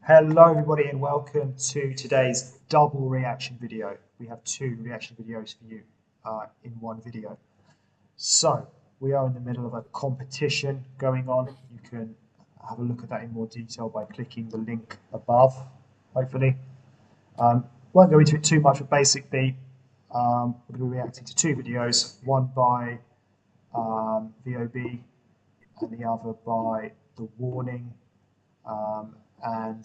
Hello everybody and welcome to today's double reaction video. We have two reaction videos for you in one video. So we are in the middle of a competition going on. You can have a look at that in more detail by clicking the link above, hopefully. Won't go into it too much, but basically we're going to be reacting to two videos, one by VOB and the other by The Warning. And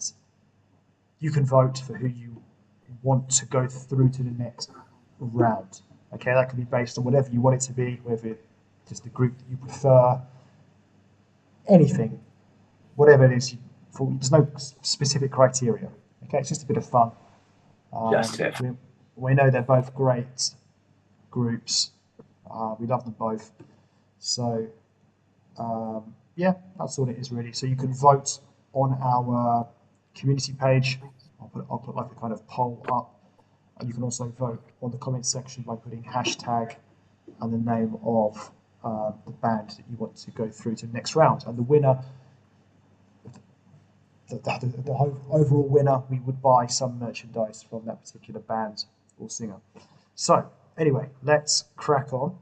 you can vote for who you want to go through to the next round. Okay, that can be based on whatever you want it to be, whether it's just the group that you prefer, anything, whatever it is. There's no specific criteria. Okay, it's just a bit of fun. We know they're both great groups. We love them both. So, yeah, that's all it is really. So you can vote on our community page. I'll put like a kind of poll up, and you can also vote on the comment section by putting hashtag and the name of the band that you want to go through to the next round. And the winner, the overall winner, we would buy some merchandise from that particular band or singer. So anyway, let's crack on.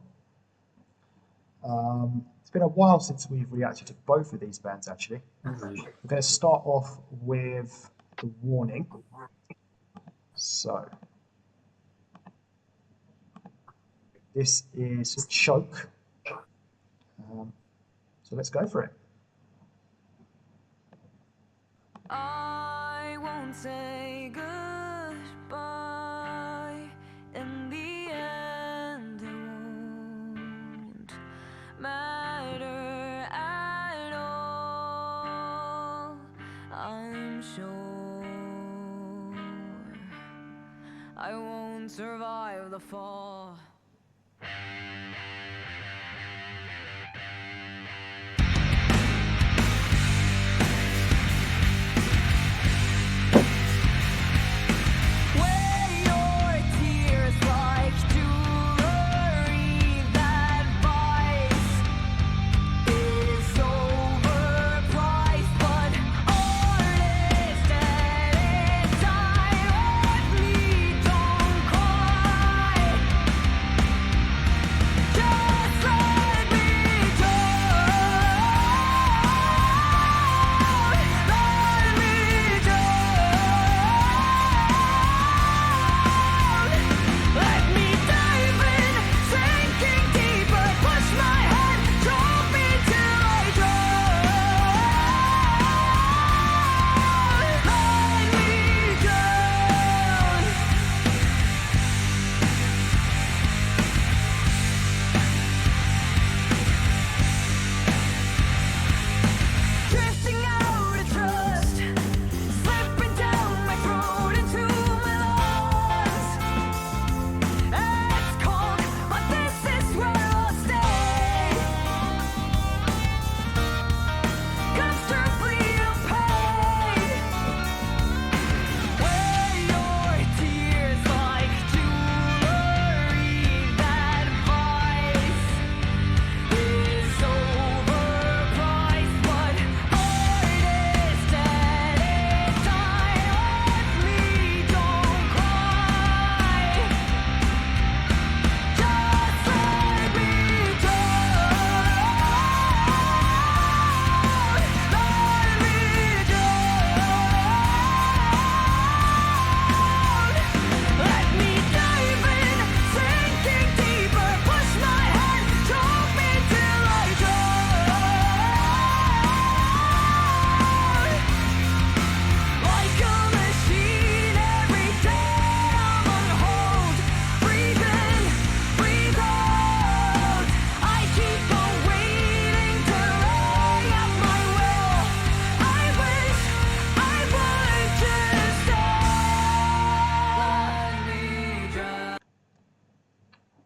It's been a while since we've reacted to both of these bands, actually. We're going to start off with The Warning. So, this is Choke. So let's go for it. I won't say goodbye. In the end, it won't matter at all. I'm sure I won't survive the fall.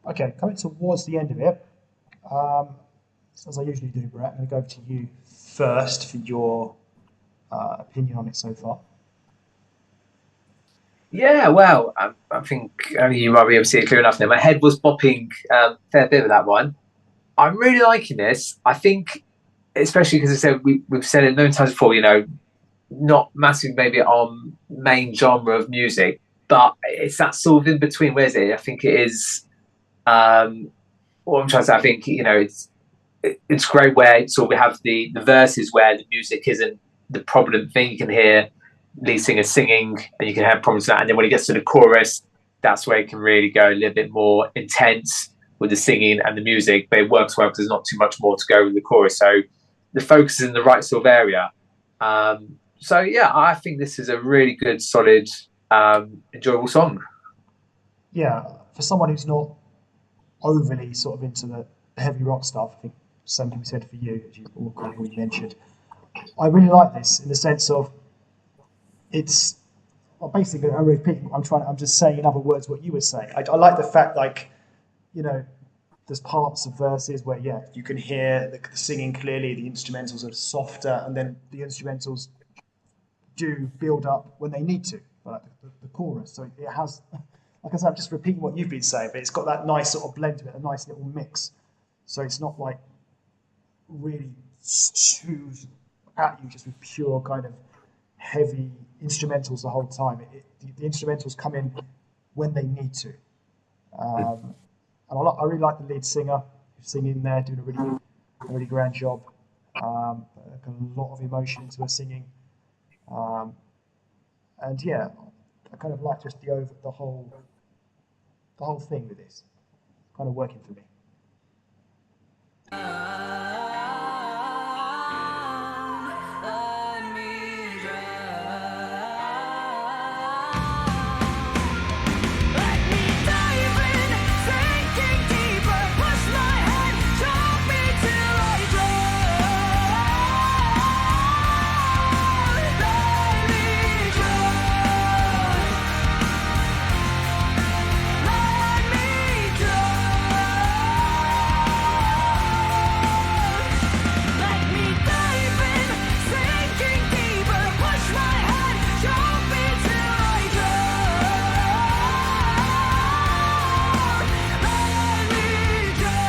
Okay, coming towards the end of it, as I usually do, Brett, I'm going to go over to you first for your opinion on it so far. Yeah, well, I think you might be able to see it clear enough now. My head was bopping a fair bit with that one. I'm really liking this. I think, especially because I said we've said it a million times before, you know, not massive maybe on main genre of music, but it's that sort of in between. Where is it? I think it is. What I'm trying to say, I think it's great where sort of we have the verses where the music isn't the prominent thing. You can hear lead singer singing, and you can have problems with that. And then when it gets to the chorus, that's where it can really go a little bit more intense with the singing and the music. But it works well because there's not too much more to go with the chorus. So the focus is in the right sort of area. So yeah, I think this is a really good, solid, enjoyable song. Yeah, for someone who's not overly sort of into the heavy rock stuff, I think same can be said for you, as you all kind of already mentioned. I really like this in the sense of it's well, basically I'm repeating. I'm just saying in other words what you were saying. I like the fact like you know there's parts of verses where yeah you can hear the singing clearly, the instrumentals are softer, and then the instrumentals do build up when they need to, like the chorus. So it has, like I said, I'm just repeating what you've been saying, but it's got that nice sort of blend to it, a nice little mix. So it's not like really too at you just with pure kind of heavy instrumentals the whole time. The instrumentals come in when they need to. And I really like the lead singer who's singing there, doing a really grand job. Like a lot of emotion into her singing. And yeah, I kind of like just the whole thing with this. Kind of working for me. Let me drown. Let me dive in, sinking deeper. Push my head, drop me till I drown. Let me drown. Let me drown. Let me dive in, sinking deeper. Push my head, drop me till I drown. Let me drown.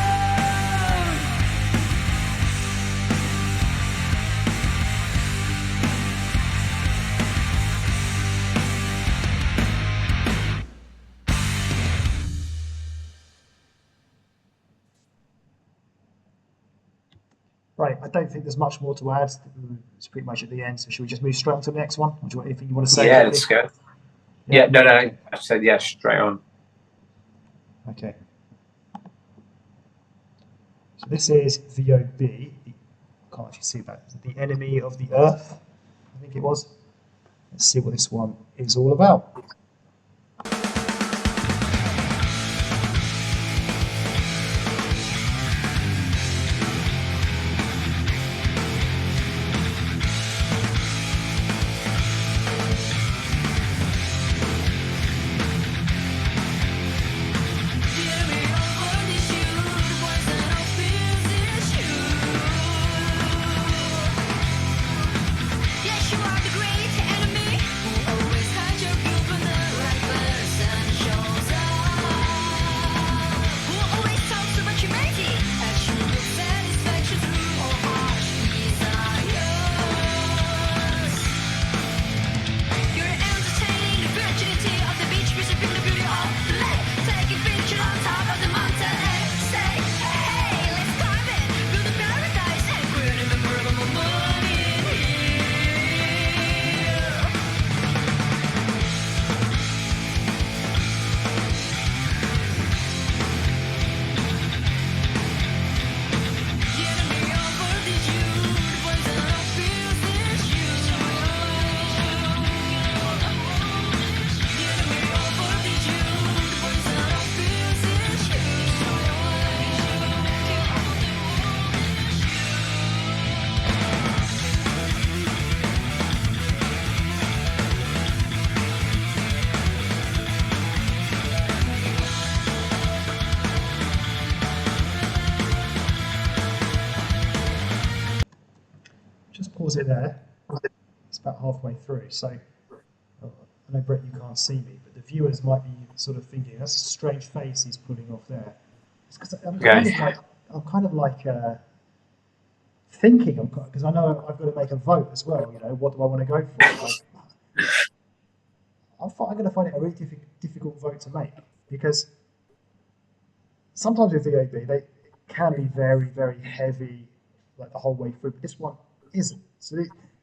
Right, I don't think there's much more to add. It's pretty much at the end. So should we just move straight on to the next one? Or do you want anything you want to say? Yeah, quickly? let's go. Yeah, no, I said yeah, straight on. Okay. So this is VOB. I can't actually see that. The enemy of the earth, I think it was. Let's see what this one is all about. Give me over this you, poison of fears is you. Yes, you are the great enemy who always had your view from the right person shows up. Who always talks about humanity as you look satisfaction through all harsh desires. You're entertaining the virginity of the beach, preserving the beauty of the lake. Taking picture on top of the mountain and say, hey, let's climb it, build a paradise and create a memorable moment in here. Getting me over this you, the poison of fears is you. Getting me over this you, the poison of fears is you. Just pause it there. It's about halfway through. So I know, Brett, you can't see me, but the viewers might be sort of thinking, that's a strange face he's pulling off there. It's because I'm Okay. kind of like thinking, because I know I've got to make a vote as well. You know, what do I want to go for? Like, I'm going to find it a really difficult vote to make because sometimes with VOB they can be very, very heavy, like the whole way through. But this one isn't. So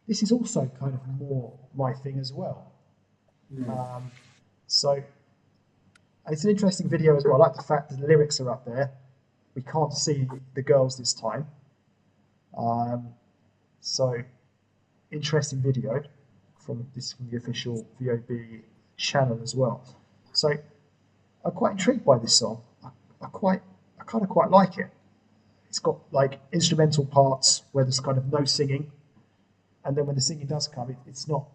this is also kind of more my thing as well. So it's an interesting video as well. I like the fact that the lyrics are up there. We can't see the girls this time. So interesting video from the official VOB channel as well. So I'm quite intrigued by this song. I kind of quite like it. It's got like instrumental parts where there's kind of no singing, and then when the singing does come, it's not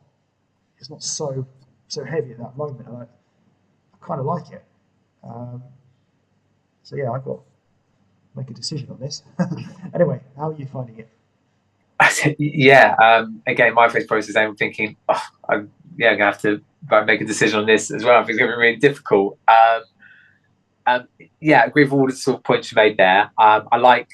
so heavy at that moment, and I kind of like it. So yeah, I've got to make a decision on this. Anyway, how are you finding it? Yeah, again, my first process, I'm thinking, I'm gonna have to make a decision on this as well. I think it's gonna be really difficult. Yeah, I agree with all the sort of points you made there. I like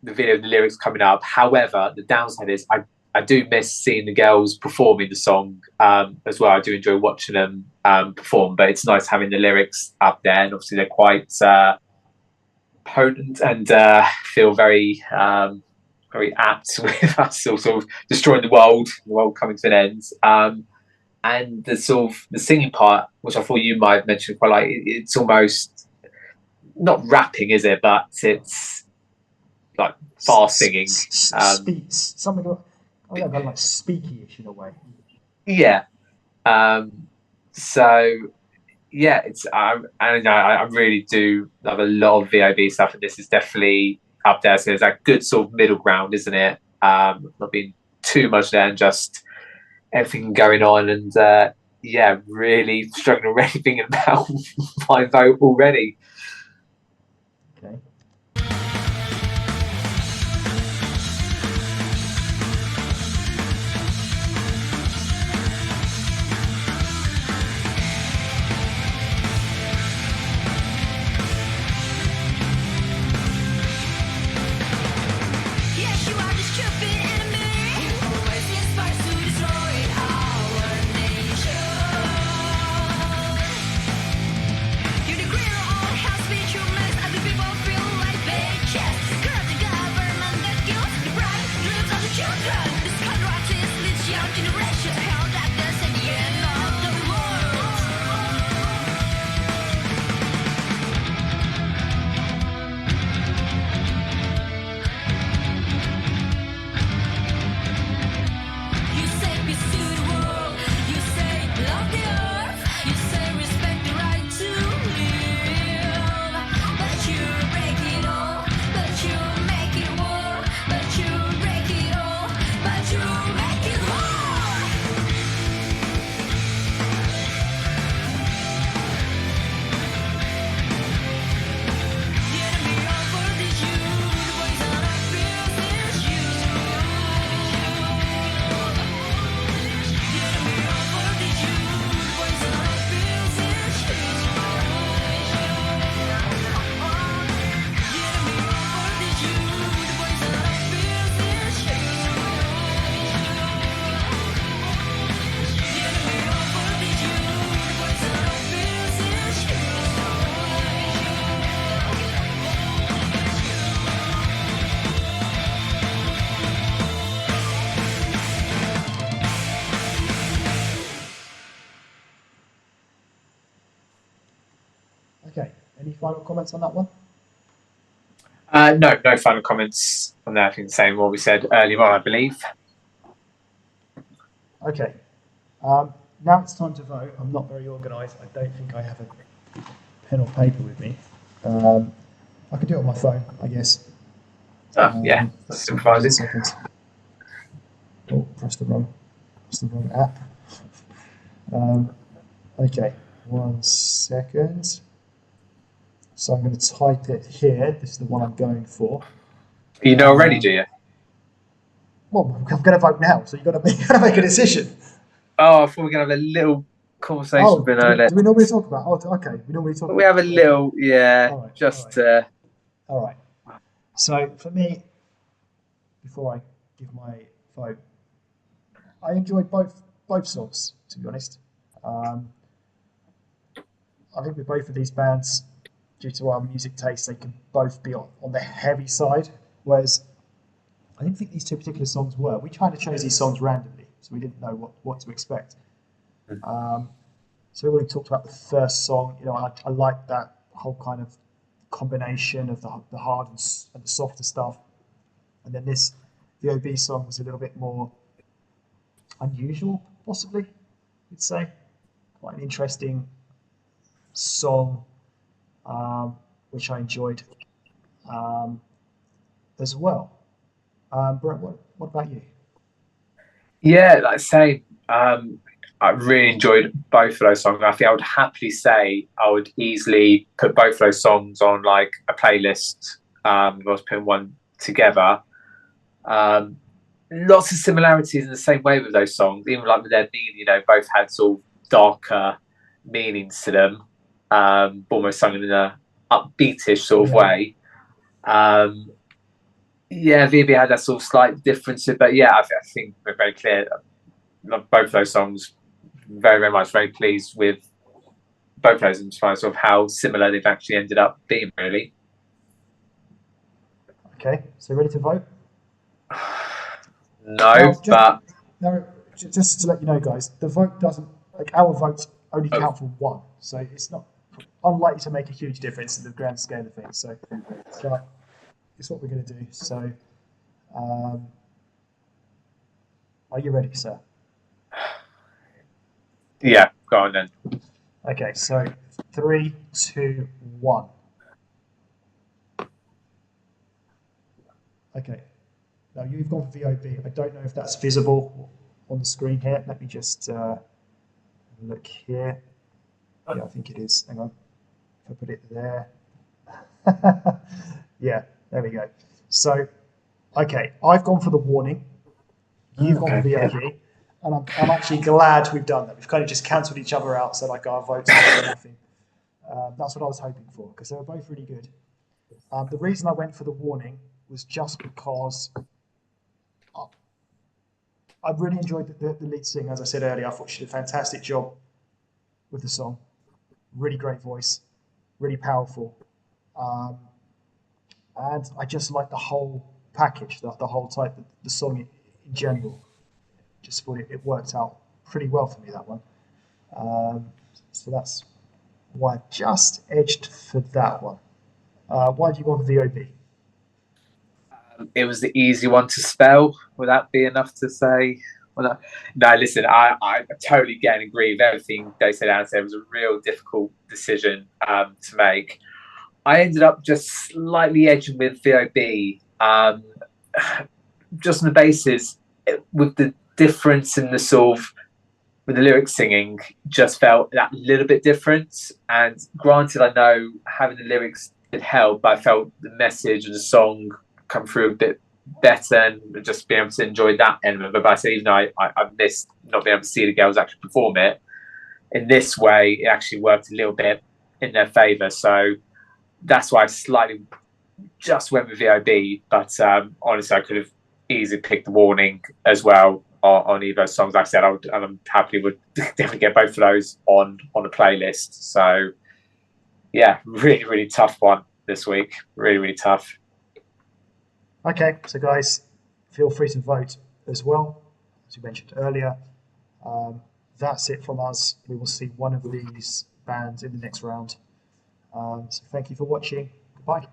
the video and the lyrics coming up. However, the downside is I do miss seeing the girls performing the song as well. I do enjoy watching them perform, but it's nice having the lyrics up there, and obviously they're quite potent and feel very very apt with us sort of destroying the world coming to an end. And the sort of the singing part, which I thought you might have mentioned quite like, it's almost not rapping, is it? But it's like fast singing. Something like speaky-ish in a way. Yeah. So yeah, it's I really do love a lot of VOB stuff, and this is definitely up there. So there's that good sort of middle ground, isn't it? Not being too much there and just everything going on, and yeah, really struggling already thinking about my vote already. Okay. Yes, you are the stupid enemy who always inspires to destroy our nation. You're the creator of all hell's speech you makes other people feel like bitches. Corrupt the government that kills the bright dreams of the children. This contract leads young generation to hell darkness at the end of the world. You say peace to the world. You say love the earth. You say respect the right to live. But you break it all. But you make it war. But you break it all. But you make it war. The enemy offers you the poison of fears is you. The enemy offers you the poison of fears is you. The enemy offers you the poison of fears is you. The enemy offers you the poison of fears is you. Okay. Any final comments on that one? No final comments on that. I think the same what we said earlier on, I believe. Okay. Now it's time to vote. I'm not very organised. I don't think I have a pen or paper with me. I can do it on my phone, I guess. Yeah, that's surprising. Seconds. Oh, press the wrong app. Okay, 1 second. So I'm going to type it here. This is the one I'm going for. You know already, do you? Well, I'm going to vote now, so you've got to make a decision. Oh, I thought we were going to have a little conversation. Oh, do we normally talk about? Oh, okay. We normally talk. We have a little, yeah, All right, just. all right. So for me, before I give my vote. I enjoyed both songs, to be honest. Um, I think with both of these bands, due to our music taste, they can both be on the heavy side. Whereas I didn't think these two particular songs were. We kind of chose these songs randomly, so we didn't know what to expect. Um, so we already talked about the first song. You know, I like that whole kind of combination of the hard and the softer stuff. And then this VOB song was a little bit more unusual, possibly, you'd say. Quite an interesting song, which I enjoyed um, as well. Brett, what about you? Yeah, like I say, I really enjoyed both of those songs. I think I would happily say I would easily put both of those songs on like a playlist. If I was putting one together. Um, Lots of similarities in the same way with those songs, even like with their meaning. You know, both had sort of darker meanings to them, almost sung in an upbeatish sort of Yeah. way. Um, yeah, VB had that sort of slight difference, but yeah, I think we're very clear. Love both of those songs very, very much. Very pleased with both of those, in terms of how similar they've actually ended up being. Really. Okay, so ready to vote? No, Now, but now, just to let you know, guys, the vote doesn't like our votes only oh, count for one, so it's not unlikely to make a huge difference in the grand scale of things. So, but it's what we're going to do. So, um, are you ready, sir? yeah, go on then. Okay, so 3, 2, 1. Okay, now you've gone for VOB. I don't know if that's visible on the screen here. Let me just look here. Yeah, I think it is. Hang on. If I put it there. Yeah, there we go. So, okay, I've gone for the warning. You've gone for Okay, yeah. VOB. And I'm actually glad we've done that. We've kind of just cancelled each other out, so like our votes are nothing. That's what I was hoping for because they were both really good. The reason I went for the warning was just because I really enjoyed the lead singer. As I said earlier, I thought she did a fantastic job with the song. Really great voice, really powerful. Um, and I just like the whole package, the whole type, the song in general. Just thought it worked out pretty well for me, that one. So that's why I just edged for that one. Why do you want VOB? It was the easy one to spell. Would that be enough to say? Well, no, listen, I totally get and agree with everything they said. And said it was a real difficult decision to make. I ended up just slightly edging with VOB, just on the basis with the difference in the sort of with the lyrics singing, just felt that little bit different. And granted, I know having the lyrics did help, but I felt the message of the song come through a bit better and just being able to enjoy that element. But I say, even though I missed not being able to see the girls actually perform it, in this way, it actually worked a little bit in their favour. So that's why I slightly just went with VOB. But honestly, I could have easily picked the warning as well on either songs. Like I said, I'm happily would definitely get both of those on a playlist. So yeah, really, really tough one this week. Really, really tough. Okay, so guys, feel free to vote as well, as we mentioned earlier. That's it from us. We will see one of these bands in the next round. So thank you for watching. Goodbye.